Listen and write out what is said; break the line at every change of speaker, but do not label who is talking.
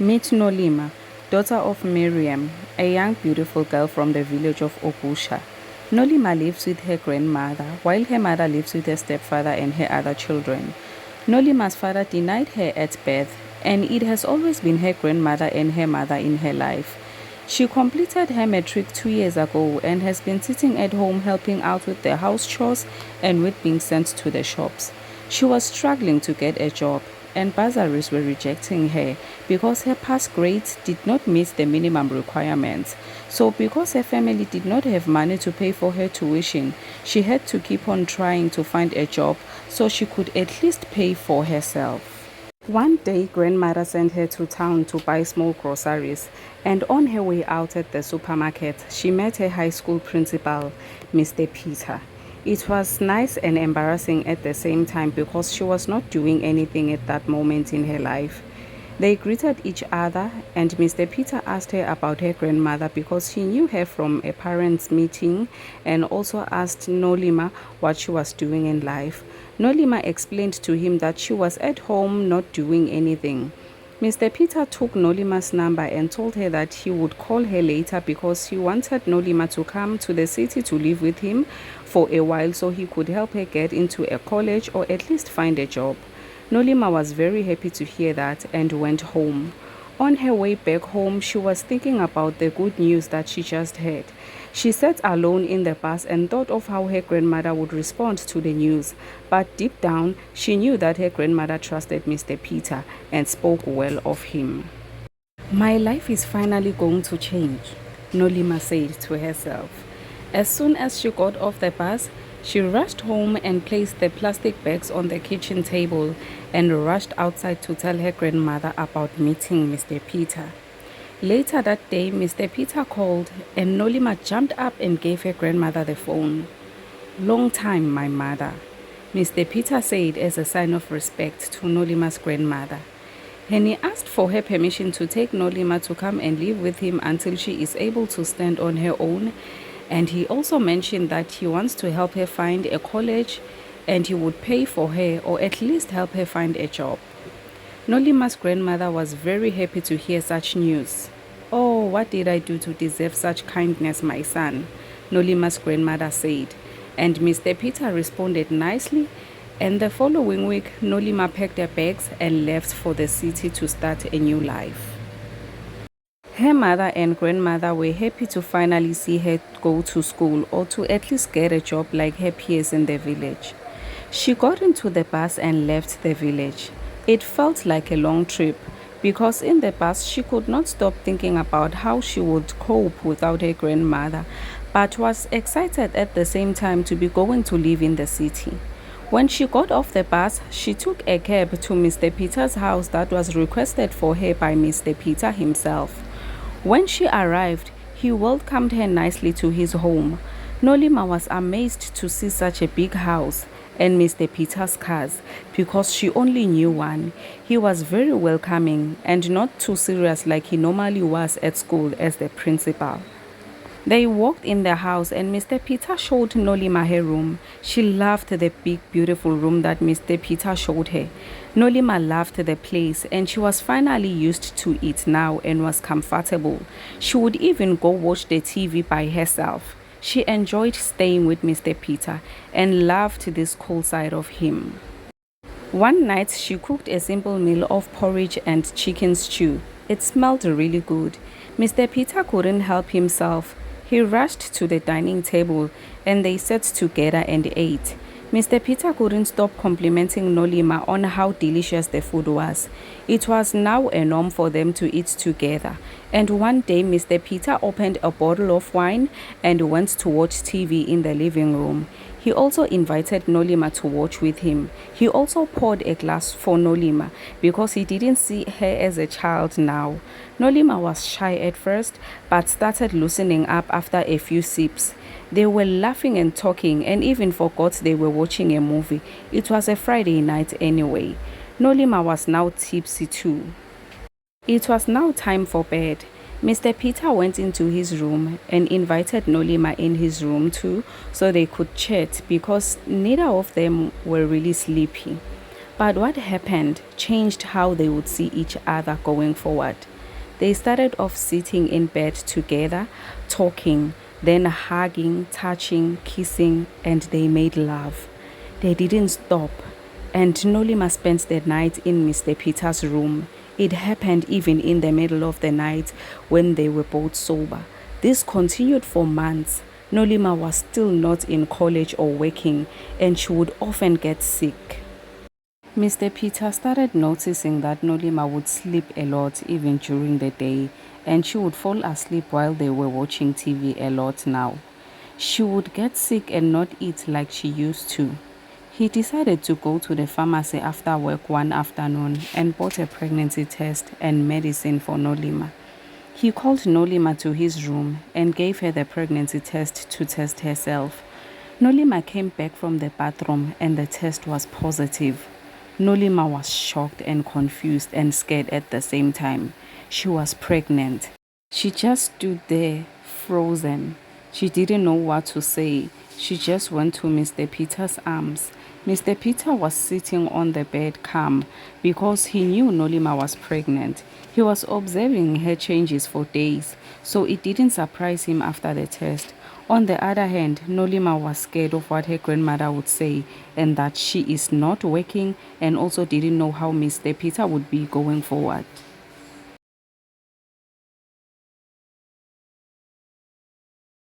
Meet Nolima, daughter of Miriam, a young beautiful girl from the village of Obusha. Nolima lives with her grandmother, while her mother lives with her stepfather and her other children. Nolima's father denied her at birth, and it has always been her grandmother and her mother in her life. She completed her matric 2 years ago and has been sitting at home helping out with the house chores and with being sent to the shops. She was struggling to get a job, and bursaries were rejecting her because her pass grades did not meet the minimum requirements. So because her family did not have money to pay for her tuition, she had to keep on trying to find a job so she could at least pay for herself. One day, grandmother sent her to town to buy small groceries, and on her way out at the supermarket, she met her high school principal, Mr. Peter. It was nice and embarrassing at the same time because she was not doing anything at that moment in her life. They greeted each other, and Mr. Peter asked her about her grandmother because he knew her from a parents' meeting, and also asked Nolima what she was doing in life. Nolima explained to him that she was at home not doing anything. Mr. Peter took Nolima's number and told her that he would call her later because he wanted Nolima to come to the city to live with him for a while so he could help her get into a college or at least find a job. Nolima was very happy to hear that and went home. On her way back home, she was thinking about the good news that she just heard. She sat alone in the bus and thought of how her grandmother would respond to the news. But deep down, she knew that her grandmother trusted Mr. Peter and spoke well of him. "My life is finally going to change," Nolima said to herself. As soon as she got off the bus, she rushed home and placed the plastic bags on the kitchen table and rushed outside to tell her grandmother about meeting Mr. Peter. Later that day, Mr. Peter called and Nolima jumped up and gave her grandmother the phone. "Long time, my mother," Mr. Peter said as a sign of respect to Nolima's grandmother. And he asked for her permission to take Nolima to come and live with him until she is able to stand on her own. And he also mentioned that he wants to help her find a college and he would pay for her or at least help her find a job. Nolima's grandmother was very happy to hear such news. "Oh, what did I do to deserve such kindness, my son?" Nolima's grandmother said. And Mr. Peter responded nicely, and the following week, Nolima packed her bags and left for the city to start a new life. Her mother and grandmother were happy to finally see her go to school or to at least get a job like her peers in the village. She got into the bus and left the village. It felt like a long trip because in the bus she could not stop thinking about how she would cope without her grandmother, but was excited at the same time to be going to live in the city. When she got off the bus, she took a cab to Mr. Peter's house that was requested for her by Mr. Peter himself. When she arrived, he welcomed her nicely to his home. Nolima was amazed to see such a big house and Mr. Peter's cars because she only knew one. He was very welcoming and not too serious like he normally was at school as the principal. They walked in the house and Mr. Peter showed Nolima her room. She loved the big beautiful room that Mr. Peter showed her. Nolima loved the place and she was finally used to it now and was comfortable. She would even go watch the TV by herself. She enjoyed staying with Mr. Peter and loved this cool side of him. One night she cooked a simple meal of porridge and chicken stew. It smelled really good. Mr. Peter couldn't help himself. He rushed to the dining table and they sat together and ate. Mr. Peter couldn't stop complimenting Nolima on how delicious the food was. It was now a norm for them to eat together. And one day Mr. Peter opened a bottle of wine and went to watch TV in the living room. He also invited Nolima to watch with him. He also poured a glass for Nolima because he didn't see her as a child now. Nolima was shy at first but started loosening up after a few sips. They were laughing and talking and even forgot they were watching a movie. It was a Friday night anyway. Nolima was now tipsy too. It was now time for bed. Mr. Peter went into his room and invited Nolima in his room too so they could chat because neither of them were really sleepy. But what happened changed how they would see each other going forward. They started off sitting in bed together, talking, then hugging, touching, kissing, and they made love. They didn't stop, and Nolima spent the night in Mr. Peter's room. It happened even in the middle of the night when they were both sober. This continued for months. Nolima was still not in college or working, and she would often get sick. Mr. Peter started noticing that Nolima would sleep a lot even during the day, and she would fall asleep while they were watching TV a lot now. She would get sick and not eat like she used to. He decided to go to the pharmacy after work one afternoon and bought a pregnancy test and medicine for Nolima. He called Nolima to his room and gave her the pregnancy test to test herself. Nolima came back from the bathroom and the test was positive. Nolima was shocked and confused and scared at the same time. She was pregnant. She just stood there, frozen. She didn't know what to say. She just went to Mr. Peter's arms. Mr. Peter was sitting on the bed calm because he knew Nolima was pregnant. He was observing her changes for days, so it didn't surprise him after the test. On the other hand, Nolima was scared of what her grandmother would say and that she is not working, and also didn't know how Mr. Peter would be going forward.